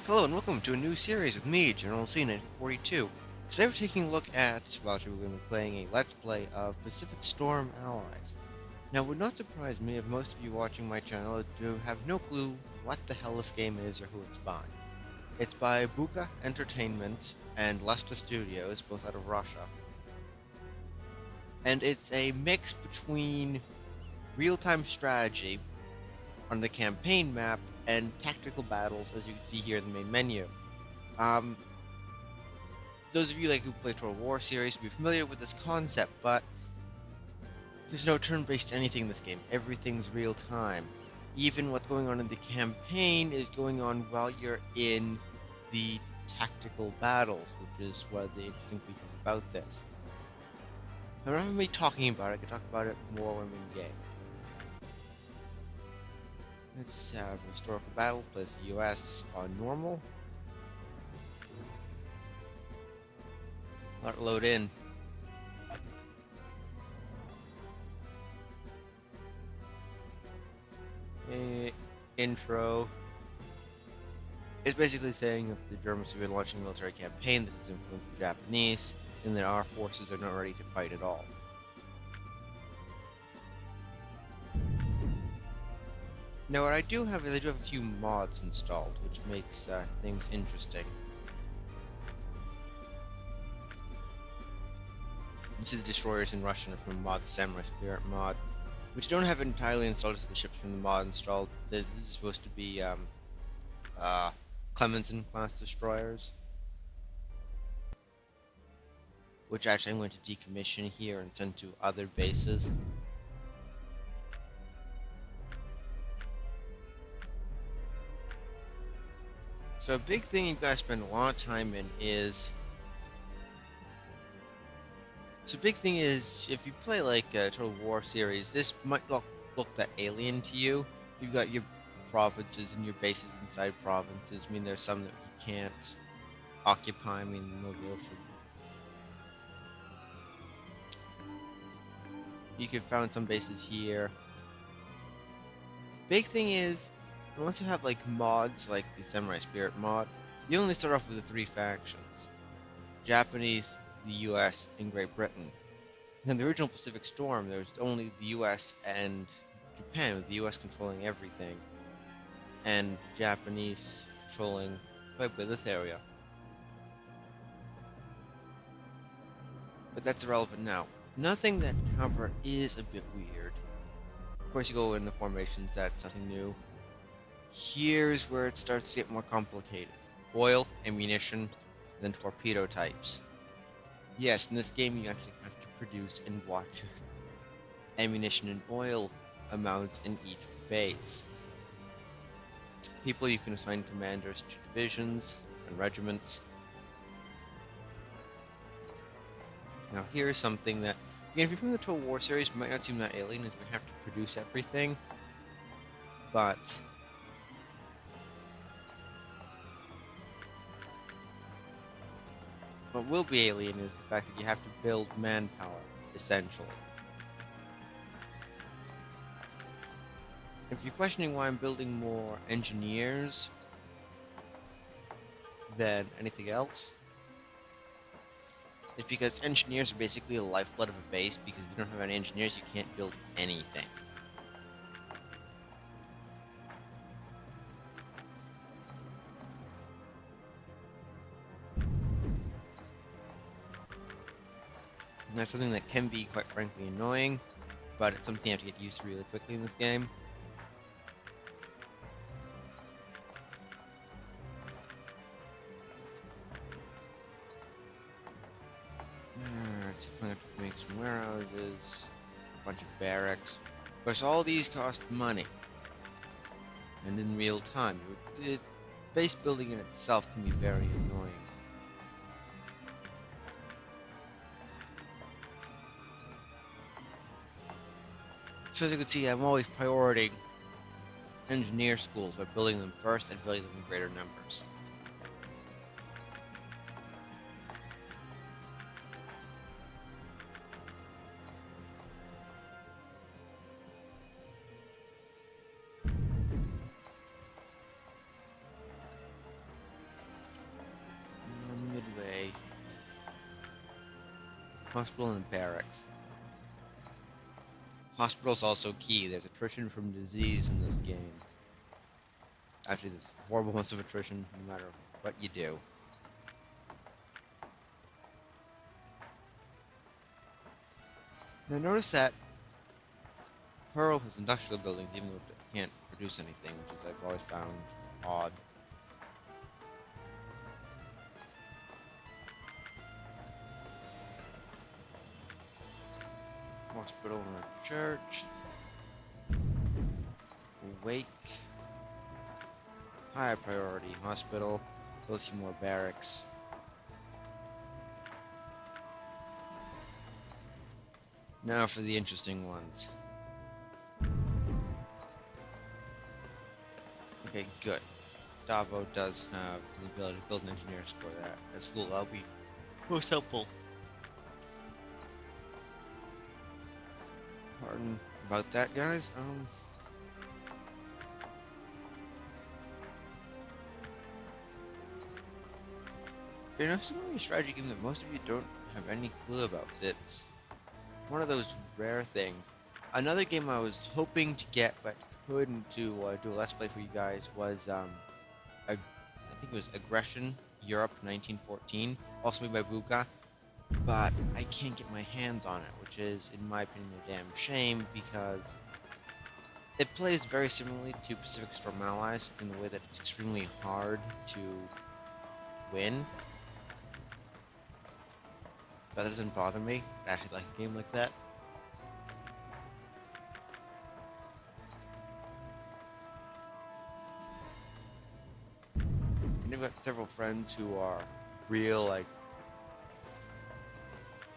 Hello and welcome to a new series with me, General C 1942. Today we're taking a look at, we're going to be playing a Let's Play of Pacific Storm Allies. Now, it would not surprise me if most of you watching my channel do have no clue what the hell this game is or who it's by. It's by Buka Entertainment and Leicester Studios, both out of Russia. And it's a mix between real-time strategy on the campaign map and tactical battles, as you can see here in the main menu. Um, those of you who play Total War series will be familiar with this concept, but there's no turn-based anything in this game. Everything's real time. Even what's going on in the campaign is going on while you're in the tactical battles, which is one of the interesting features about this. I'm not going to be talking about it. I can talk about it more when we're in game. Let's have a historical battle. Place the US on normal. Let it load in. Intro. It's basically saying that the Germans have been launching a military campaign that has influenced the Japanese, and that our forces are not ready to fight at all. Now, what I do have is I do have a few mods installed, which makes things interesting. You see the destroyers in Russian are from mod, the Samurai Spirit mod, which don't have it entirely installed as the ships from the mod installed. This is supposed to be Clemenson class destroyers, which actually I'm going to decommission here and send to other bases. So a big thing you guys spend a lot of time in is... So big thing is, if you play Total War series, this might look that alien to you. You've got your provinces and your bases inside provinces. I mean, there's some that you can't occupy. I mean, no real should... You could find some bases here. Big thing is, unless you have mods like the Samurai Spirit mod, you only start off with the three factions: Japanese, the US, and Great Britain. In the original Pacific Storm, there was only the US and Japan, with the US controlling everything, and the Japanese controlling quite a bit of this area. But that's irrelevant now. Nothing that, however, is a bit weird. Of course, you go into formations, that's nothing new. Here's where it starts to get more complicated. Oil, ammunition, then torpedo types. Yes, in this game you actually have to produce and watch ammunition and oil amounts in each base. People you can assign commanders to divisions and regiments. Now here's something that, again, if you're from the Total War series, might not seem that alien, as we have to produce everything. But what will be alien is the fact that you have to build manpower, essentially. If you're questioning why I'm building more engineers than anything else, it's because engineers are basically the lifeblood of a base, because if you don't have any engineers, you can't build anything. And that's something that can be, quite frankly, annoying, but it's something you have to get used to really quickly in this game. Let's see if I have to make some warehouses, a bunch of barracks. Of course, all these cost money, and in real time. Base building in itself can be very annoying. So as you can see, I'm always prioritizing engineer schools by building them first and building them in greater numbers. Hospital and barracks. Hospital's also key. There's attrition from disease in this game. Actually, there's horrible amounts of attrition no matter what you do. Now notice that Pearl has industrial buildings even though it can't produce anything, which is I've always found odd. Hospital and a church. Wake. High priority hospital. Build a few more barracks. Now for the interesting ones. Okay, good. Davo does have the ability to build engineers for that at school. That'll be most helpful. Pardon about that, guys. You know, it's really a strategy game that most of you don't have any clue about. It's one of those rare things. Another game I was hoping to get but couldn't do a Let's Play for you guys was I think it was Aggression Europe 1914, also made by Buga, but I can't get my hands on it, which is, in my opinion, a damn shame because it plays very similarly to Pacific Storm Allies in the way that it's extremely hard to win. But that doesn't bother me. I actually like a game like that. And I've got several friends who are real, like,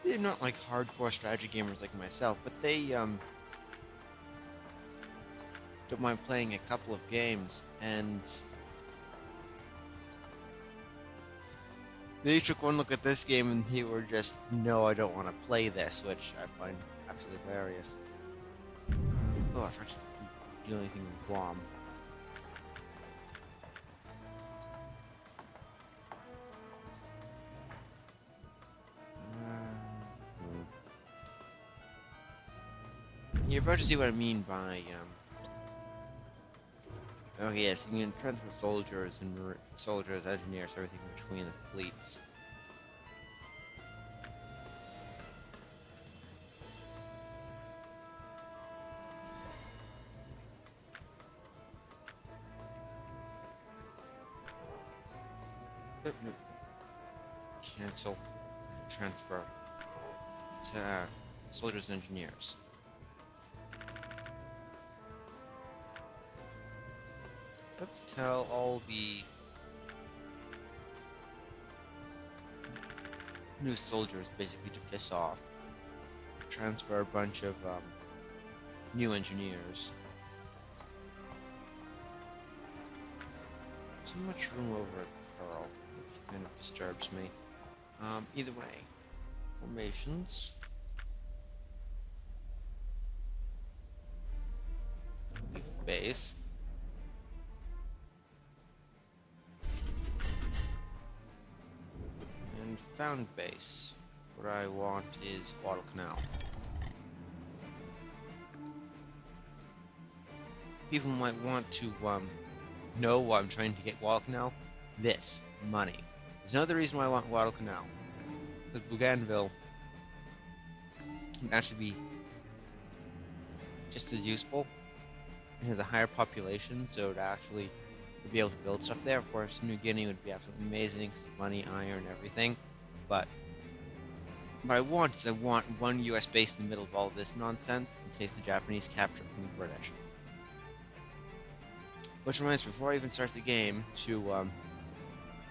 they're not like hardcore strategy gamers like myself, but they don't mind playing a couple of games, and they took one look at this game and they were just, no, I don't want to play this, which I find absolutely hilarious. Oh, I forgot to do anything in Guam. You're about to see what I mean by, oh yes, you can transfer soldiers and soldiers, engineers, everything between the fleets. Nope. Cancel. Transfer to soldiers and engineers. Let's tell all the new soldiers basically to piss off. Transfer a bunch of new engineers. So much room over at Pearl, which kind of disturbs me. Either way, formations. Leave base. And found base. What I want is Guadalcanal. People might want to know why I'm trying to get Guadalcanal. This money. There's another reason why I want Guadalcanal. Because Bougainville can actually be just as useful. It has a higher population, so to actually be able to build stuff there. Of course, New Guinea would be absolutely amazing because of money, iron, everything. But what I want is I want one US base in the middle of all of this nonsense in case the Japanese capture from the British. Which reminds me, before I even start the game,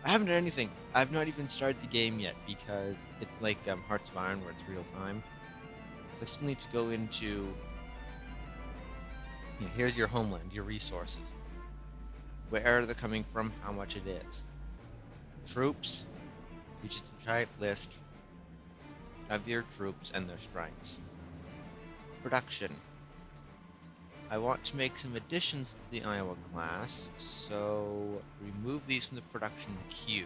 I haven't done anything. I've not even started the game yet because it's like Hearts of Iron where it's real time. So I still need to go into, here's your homeland, your resources. Where they're coming from, how much it is. Troops, you just a giant list of your troops and their strengths. Production. I want to make some additions to the Iowa class, so remove these from the production queue.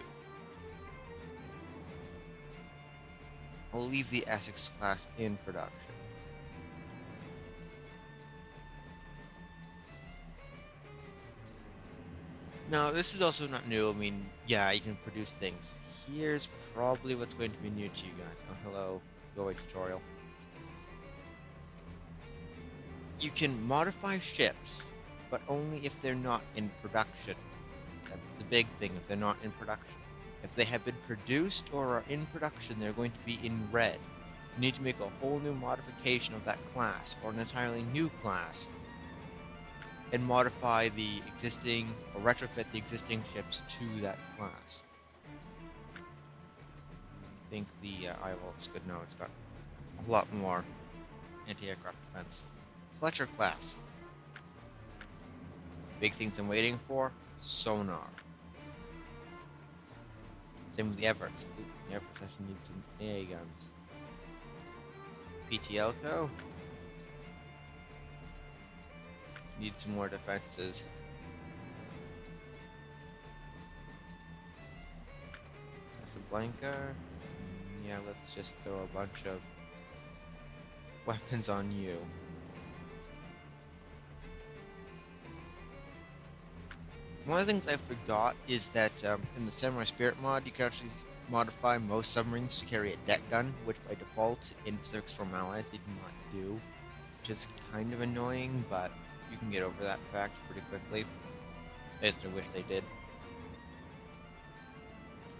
I'll leave the Essex class in production. Now, this is also not new. I mean, yeah, you can produce things. Here's probably what's going to be new to you guys. Oh, hello. Go away, tutorial. You can modify ships, but only if they're not in production. That's the big thing, if they're not in production. If they have been produced or are in production, they're going to be in red. You need to make a whole new modification of that class, or an entirely new class, and modify the existing, or retrofit the existing ships to that class. I think the looks good now. It's got a lot more anti-aircraft defense. Fletcher class. Big things I'm waiting for: sonar. Same with the Everts. The Everts actually need some AA guns. PTLCO. Need some more defenses. Casablanca. Yeah, let's just throw a bunch of weapons on you. One of the things I forgot is that in the Samurai Spirit mod, you can actually modify most submarines to carry a deck gun, which by default in Pacific Storm Allies they do not do, which is kind of annoying, but you can get over that fact pretty quickly. I just wish they did.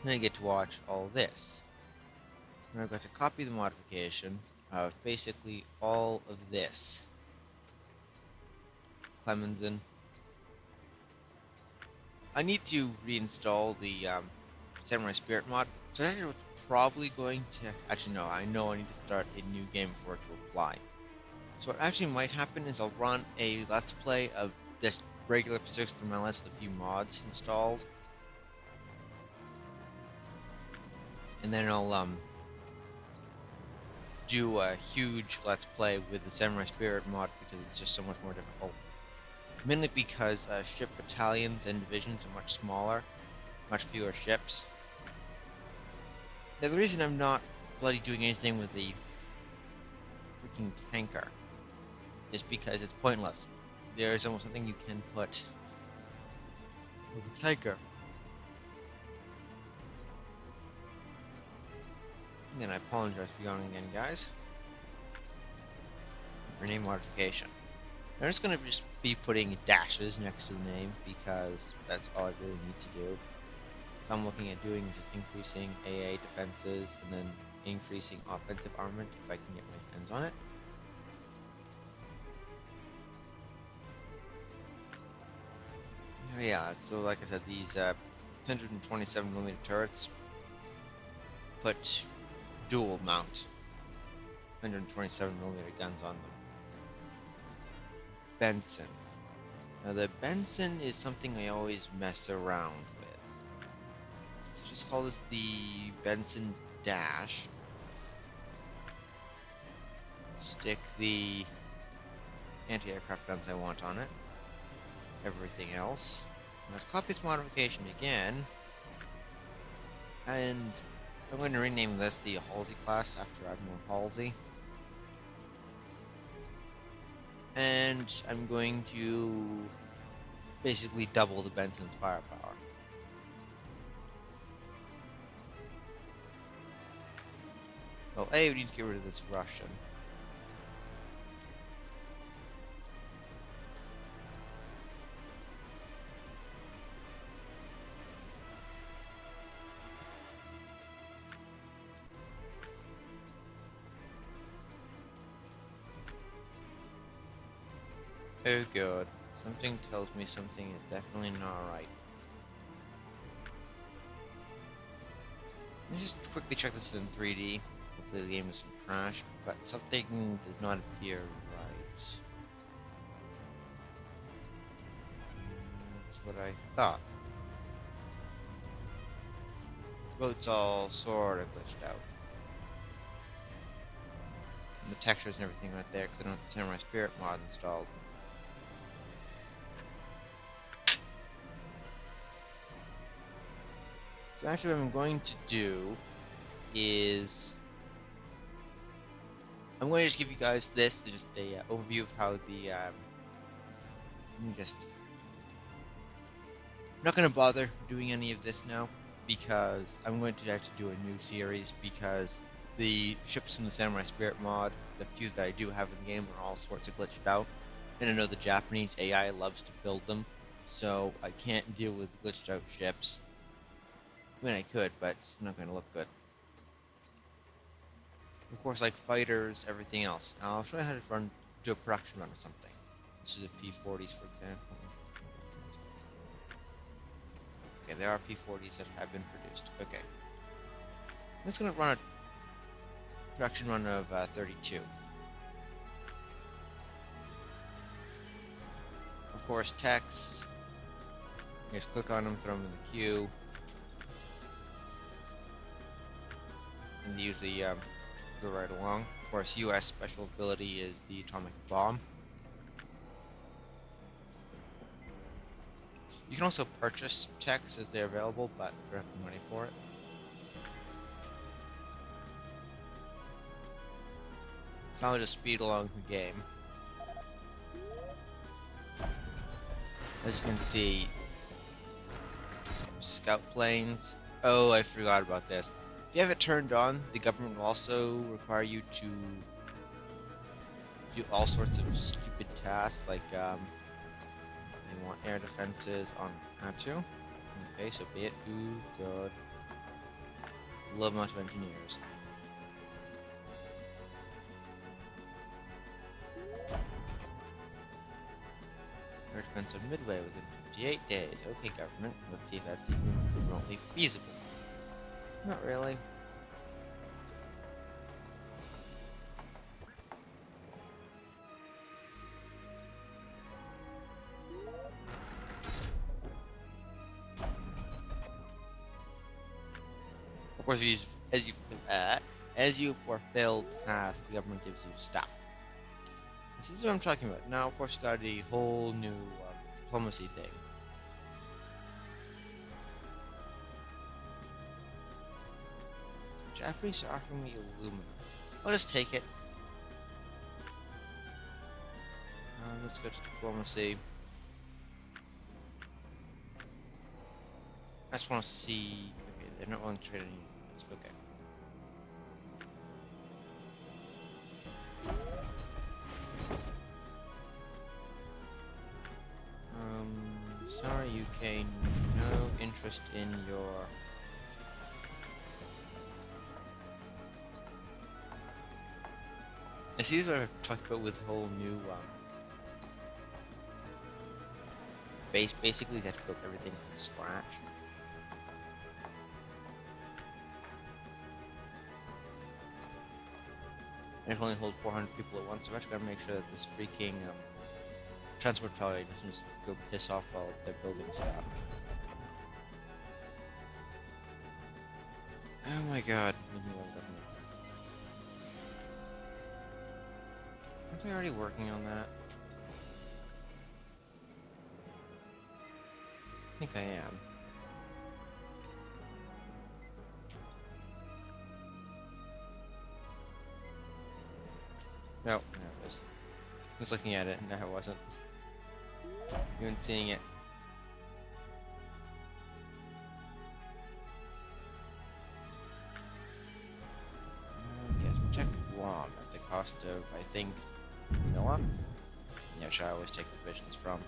Then I get to watch all this. Now I've got to copy the modification of basically all of this. Clemenson. I need to reinstall the Samurai Spirit mod, so that's what's probably going to... Actually, no, I know I need to start a new game for it to apply. So what actually might happen is I'll run a Let's Play of this regular Pacific Storm Allies with a few mods installed. And then I'll do a huge Let's Play with the Samurai Spirit mod because it's just so much more difficult. Mainly because ship battalions and divisions are much smaller, much fewer ships. Now, the reason I'm not bloody doing anything with the freaking tanker is because it's pointless. There is almost nothing you can put with the tanker. And I apologize for yawning again, guys. Rename modification. I'm just going to just be putting dashes next to the name because that's all I really need to do. So I'm looking at doing just increasing AA defenses and then increasing offensive armament if I can get my hands on it. Yeah, so like I said, these 127mm turrets put dual mount 127mm guns on them. Benson. Now the Benson is something I always mess around with. So just call this the Benson Dash. Stick the anti-aircraft guns I want on it. Everything else. Let's copy this modification again. And I'm going to rename this the Halsey class after Admiral Halsey. And I'm going to basically double the Benson's firepower. Well, A, we need to get rid of this Russian. Oh god, something tells me something is definitely not right. Let me just quickly check this in 3D. Hopefully the game doesn't crash, but something does not appear right. That's what I thought. Boat's all sort of glitched out. And the textures and everything right there, because I don't have the Samurai Spirit mod installed. So actually what I'm going to do is I'm going to just give you guys this, just a overview of how the just I'm not going to bother doing any of this now because I'm going to actually do a new series because the ships in the Samurai Spirit mod, the few that I do have in the game, are all sorts of glitched out. And I know the Japanese AI loves to build them, so I can't deal with glitched out ships. I mean, I could, but it's not going to look good. Of course, like fighters, everything else. I'll show you how to do a production run or something. This is a P40s, for example. Okay, there are P40s that have been produced. Okay. I'm just going to run a production run of 32. Of course, text. You just click on them, throw them in the queue. And they usually go right along. Of course, US special ability is the atomic bomb. You can also purchase techs as they're available, but you don't have the money for it. So I'll just speed along the game. As you can see, scout planes. Oh, I forgot about this. If you have it turned on, the government will also require you to do all sorts of stupid tasks, like you want air defenses on Attu. Okay, so be it. Ooh, god. Love amount of engineers. Air defense of Midway within 58 days. Okay, government. Let's see if that's even remotely feasible. Not really. Of course, as you fulfill tasks, the government gives you stuff. This is what I'm talking about. Now, of course, you got a whole new diplomacy thing. The Japanese are offering me aluminum. I'll just take it. Let's go to diplomacy. I just want to see. Okay, they're not willing to trade any units. Okay. Sorry, UK. No interest in your. I see this is what I've talked about with the whole new base. Basically, they have to build everything from scratch. And it can only hold 400 people at once, so I've actually got to make sure that this freaking transport trolley doesn't just go piss off while they're building stuff. Oh my god. Aren't I already working on that? I think I am. No, there it was. I was looking at it, and no, I wasn't. Even seeing it. Yes, check Guam at the cost of, I think, Manila? Yeah, which I always take the visions from.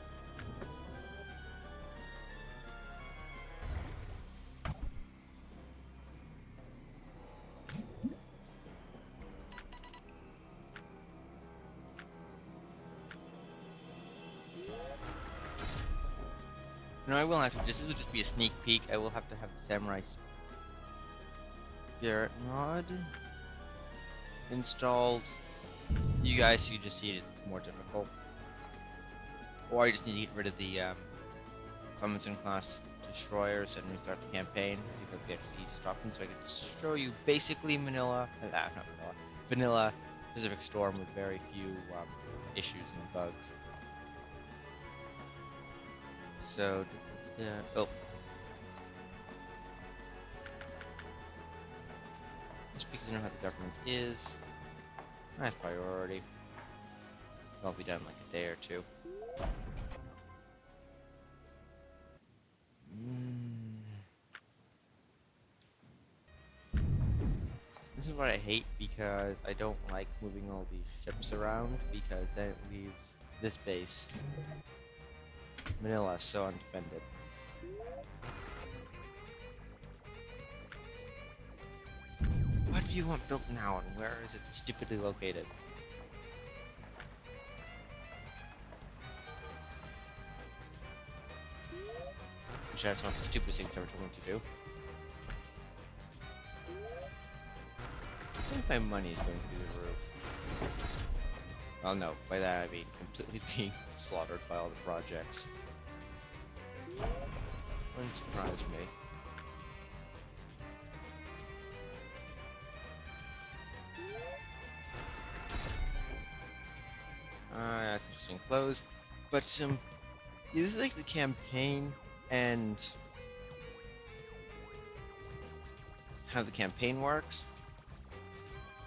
No, I will have to. This will just be a sneak peek. I will have to have the Samurai Spirit mod installed. You guys, you just see it's more difficult. Or you just need to get rid of the Clemenson class destroyers and restart the campaign. I think that'll be actually easy to stop them. So I can show you basically Manila, not Manila, vanilla Pacific Storm with very few issues and bugs. So, oh. Just because I know how the government is. High priority. I'll be done in like a day or two. This is what I hate because I don't like moving all these ships around because then it leaves this base, Manila, so undefended. What do you want built now and where is it stupidly located? Which that's not the stupidest thing ever told me to do. I think my money is going through the roof. Well, no, by that I mean completely being slaughtered by all the projects. Wouldn't surprise me. That's interesting. Close. But, yeah, this is like the campaign and how the campaign works.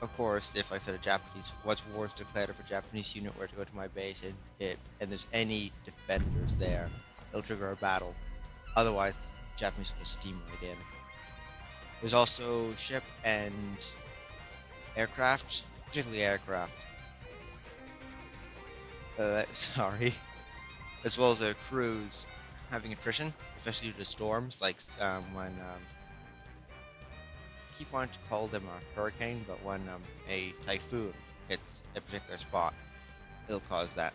Of course, if I said a Japanese, once war is declared, if a Japanese unit were to go to my base and hit, and there's any defenders there, it'll trigger a battle. Otherwise, Japanese will just steam right in. There's also ship and aircraft, particularly aircraft. Sorry. As well as their crews having attrition, especially due to storms, like when I keep wanting to call them a hurricane, but when a typhoon hits a particular spot, it'll cause that.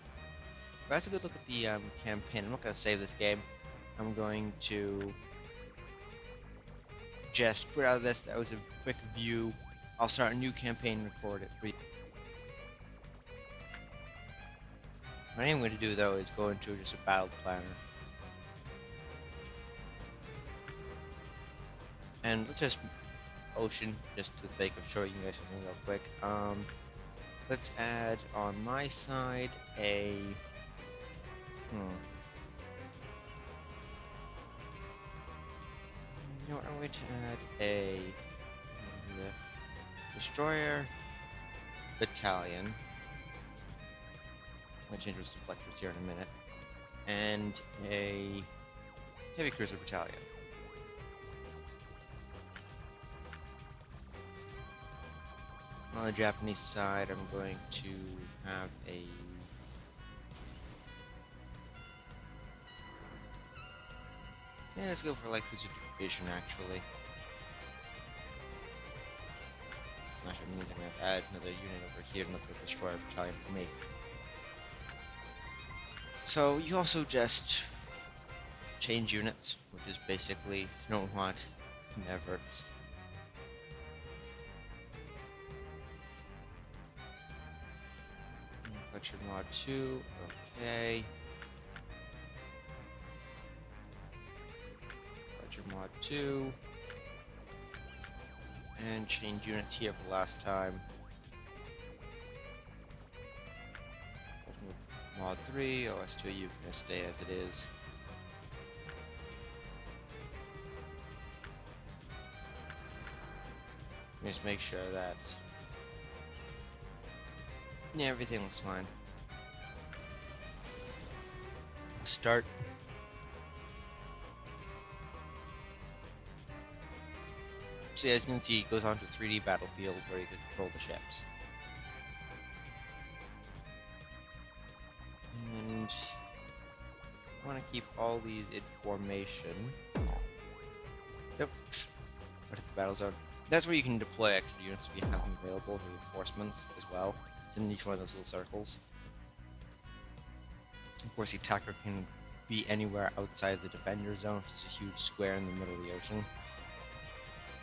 But that's a good look at the campaign. I'm not going to save this game. I'm going to just put out of this. That was a quick view. I'll start a new campaign and record it for you. What I am going to do, though, is go into just a battle planner. And let's just ocean, just for the sake of showing you guys something real quick. Let's add on my side a... You know what, I'm going to add a destroyer battalion. I'm going to change those deflectors here in a minute. And a heavy cruiser battalion. On the Japanese side, I'm going to have a... Yeah, let's go for light cruiser division, actually. Actually, I'm going to add another unit over here, another destroyer battalion for me. So, you also just change units, which is basically, you don't want efforts. Lecture mod 2, okay. Lecture mod 2. And change units here for the last time. Mod 3, OS2, you can stay as it is. Just make sure that everything looks fine. Start. So as you can see, it goes on to a 3D battlefield where you can control the ships. And I want to keep all these in formation. Yep. What if the battle zone? That's where you can deploy extra units if you have them available, reinforcements as well. It's in each one of those little circles. Of course, the attacker can be anywhere outside the defender zone, which is a huge square in the middle of the ocean.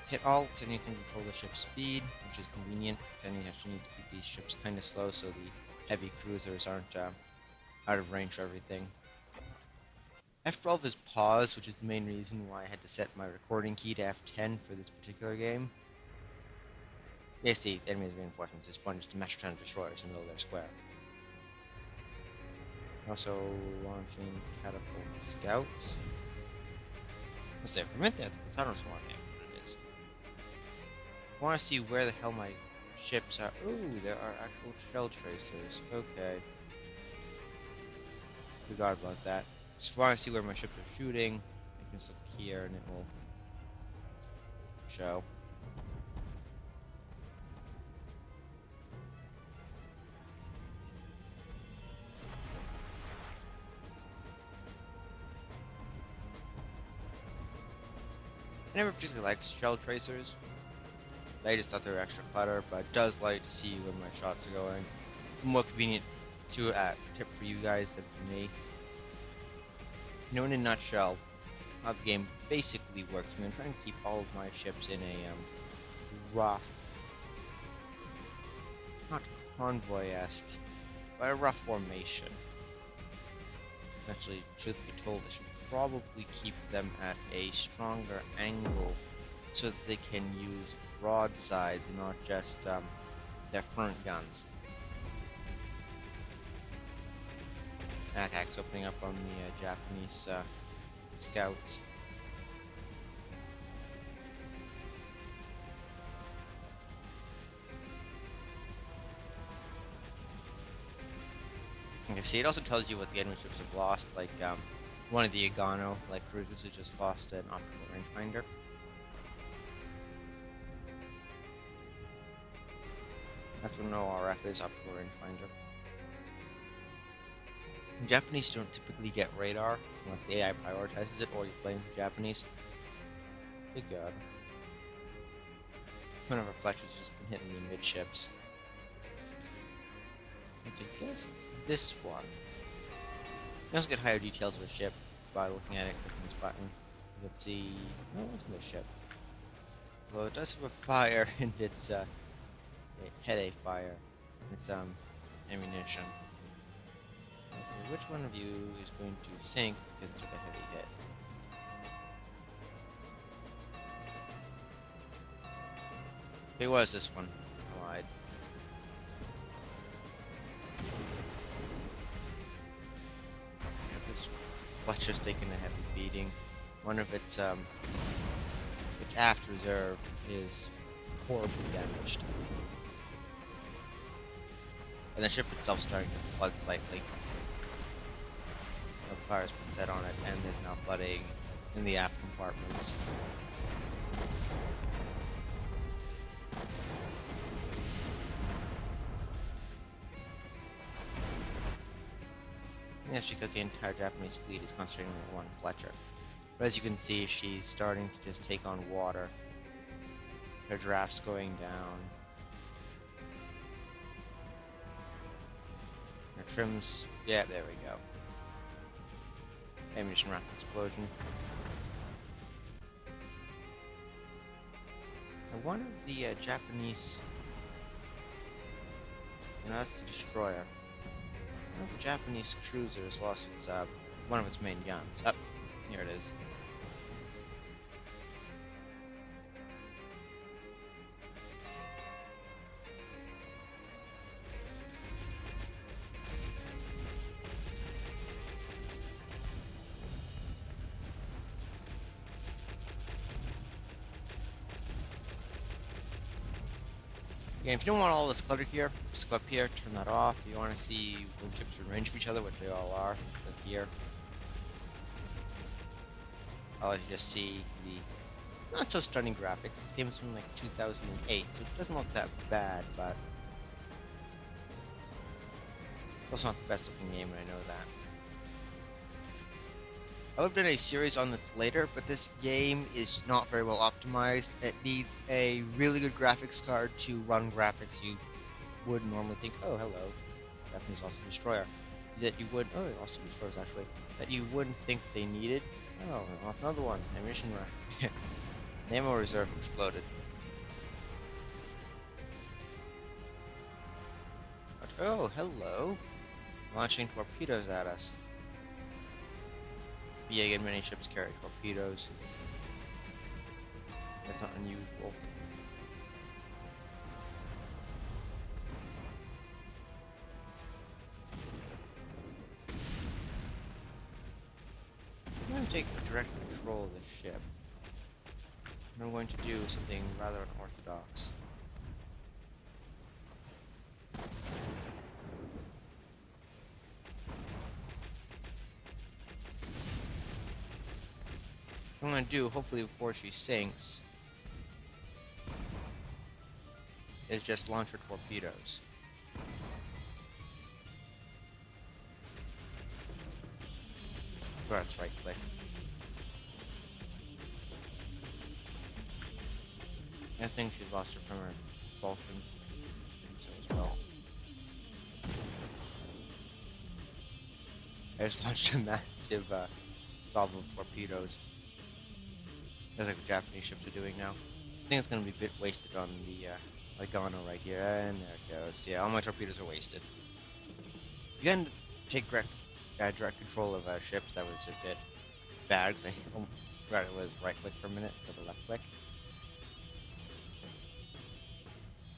Hit Alt, and you can control the ship's speed, which is convenient, then you actually need to keep these ships kind of slow so the heavy cruisers aren't out of range for everything. F12 is pause, which is the main reason why I had to set my recording key to F10 for this particular game. Yeah, see, the enemy's reinforcements is sponges to match ton of destroyers in the middle of their square. Also launching catapult scouts. Let's say, prevent that the thunder swarming. What it is. I want to see where the hell my ships are... Ooh, there are actual shell tracers. Okay. Forgot about that. Just want to see where my ships are shooting. I can just look here and it will show. I never particularly liked shell tracers. I just thought they were extra clutter, but it does like to see where my shots are going. More convenient to tip for you guys than for me. You know, in a nutshell, how the game basically works. I'm trying to keep all of my ships in a rough, not convoy-esque, but a rough formation. Actually, truth be told, I should probably keep them at a stronger angle so that they can use broadsides and not just their front guns. Attack's opening up on the Japanese scouts. Okay, see, it also tells you what the enemy ships have lost, like one of the Agano, like cruisers, has just lost an optical rangefinder. That's what an ORF is, optical rangefinder. Japanese don't typically get radar unless the AI prioritizes it or you're playing the Japanese. Good God. One of our Fletcher's just been hitting the midships. I guess it's this one. You also get higher details of a ship by looking at it, clicking this button. You can see... No, it wasn't a ship. Well, it does have a fire, and it's, it had a fire. It's, ammunition. Okay, which one of you is going to sink because it took a heavy hit? It was this one. I lied. This Fletcher's taking a heavy beating. One of its aft reserve is horribly damaged. And the ship itself starting to flood slightly. The fire's been set on it, and there's now flooding in the aft compartments. And that's because the entire Japanese fleet is concentrating on one Fletcher. But as you can see, she's starting to just take on water. Her draft's going down. Her trims... Yeah, there we go. Ammunition rack explosion. Now, one of the Japanese... No, that's the destroyer. One of the Japanese cruisers lost its, one of its main guns. Up, here it is. Again, if you don't want all this clutter here, just go up here, turn that off. If you want to see when ships are in range of each other, which they all are, click here. I'll let you just see the not so stunning graphics. This game is from like 2008, so it doesn't look that bad, but it's also not the best looking game, and I know that. I would have done a series on this later, but this game is not very well optimized. It needs a really good graphics card to run graphics you would normally think, oh, hello, Japanese also destroyer. That you would, oh, also destroyers actually, that you wouldn't think they needed. Oh, another one, ammunition rack. Ammo reserve exploded. But, oh, hello. Launching torpedoes at us. Yeah, again, many ships carry torpedoes. That's not unusual. I'm going to take direct control of this ship. And I'm going to do something rather unorthodox. going to do, hopefully before she sinks, is just launch her torpedoes. That's right click. I think she's lost her from her Vulcan, so as well. I just launched a massive salvo of torpedoes. That's like the Japanese ships are doing now. I think it's going to be a bit wasted on the Lagano right here, and there it goes. Yeah, all my torpedoes are wasted. You can take direct control of ships. That was a bit bad, because I forgot it was right click for a minute instead of left click.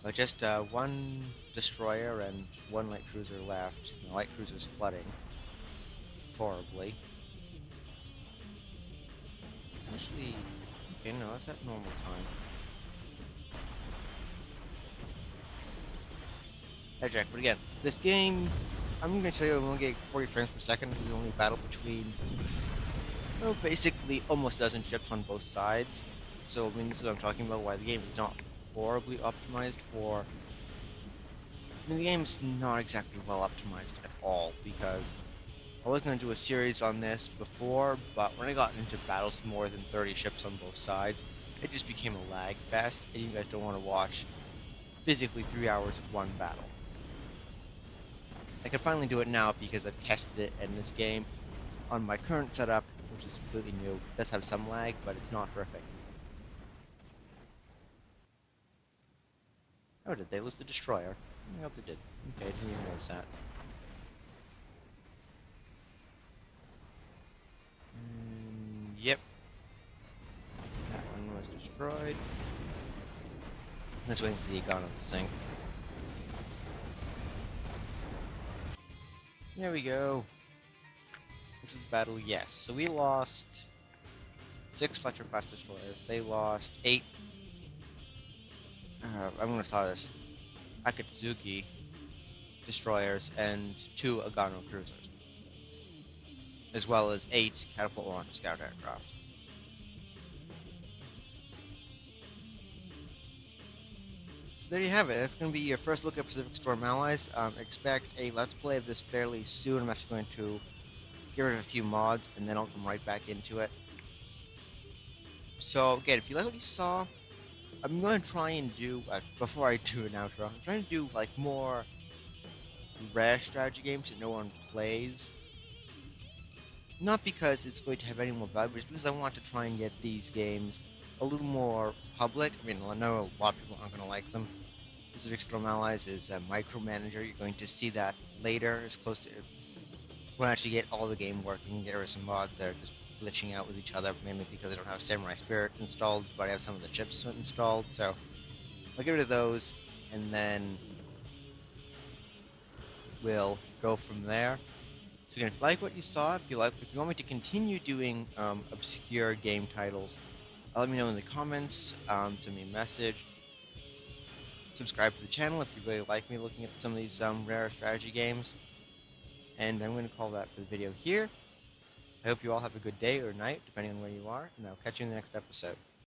But just one destroyer and one light cruiser left. The light cruiser's flooding horribly. Actually, okay, no, it's at normal time. Hey Jack, but again, this game, I'm going to tell you I'm only getting 40 frames per second. This is only a battle between, well, basically almost a dozen ships on both sides. So, I mean, this is what I'm talking about, why the game is not horribly optimized for... I mean, the game's not exactly well optimized at all, because I was going to do a series on this before, but when I got into battles with more than 30 ships on both sides, it just became a lag fest, and you guys don't want to watch physically 3 hours of one battle. I can finally do it now because I've tested it, and this game, on my current setup, which is completely new, does have some lag, but it's not perfect. Oh, did they lose the destroyer? I hope they did. Okay, I didn't even notice that. Yep. That one was destroyed. Let's wait for the Agano to sink. There we go. This is battle, yes. So we lost 6 Fletcher class destroyers. They lost 8. I'm gonna saw this. Akatsuki destroyers and 2 Agano cruisers, as well as 8 catapult launch scout aircraft. So there you have it. That's going to be your first look at Pacific Storm Allies. Expect a Let's Play of this fairly soon. I'm actually going to get rid of a few mods, and then I'll come right back into it. So again, if you like what you saw, I'm going to try and do, before I do an outro, I'm trying to do like more rare strategy games that no one plays. Not because it's going to have any more value, but just because I want to try and get these games a little more public. I mean, I know a lot of people aren't going to like them. Pacific Storm Allies is a micromanager. You're going to see that later, as close to... When I actually get all the game working, there are some mods that are just glitching out with each other, mainly because I don't have Samurai Spirit installed, but I have some of the chips installed, so I'll get rid of those, and then we'll go from there. So again, if you like what you saw, if you want me to continue doing obscure game titles, let me know in the comments, send me a message, subscribe to the channel if you really like me looking at some of these rare strategy games, and I'm going to call that for the video here. I hope you all have a good day or night, depending on where you are, and I'll catch you in the next episode.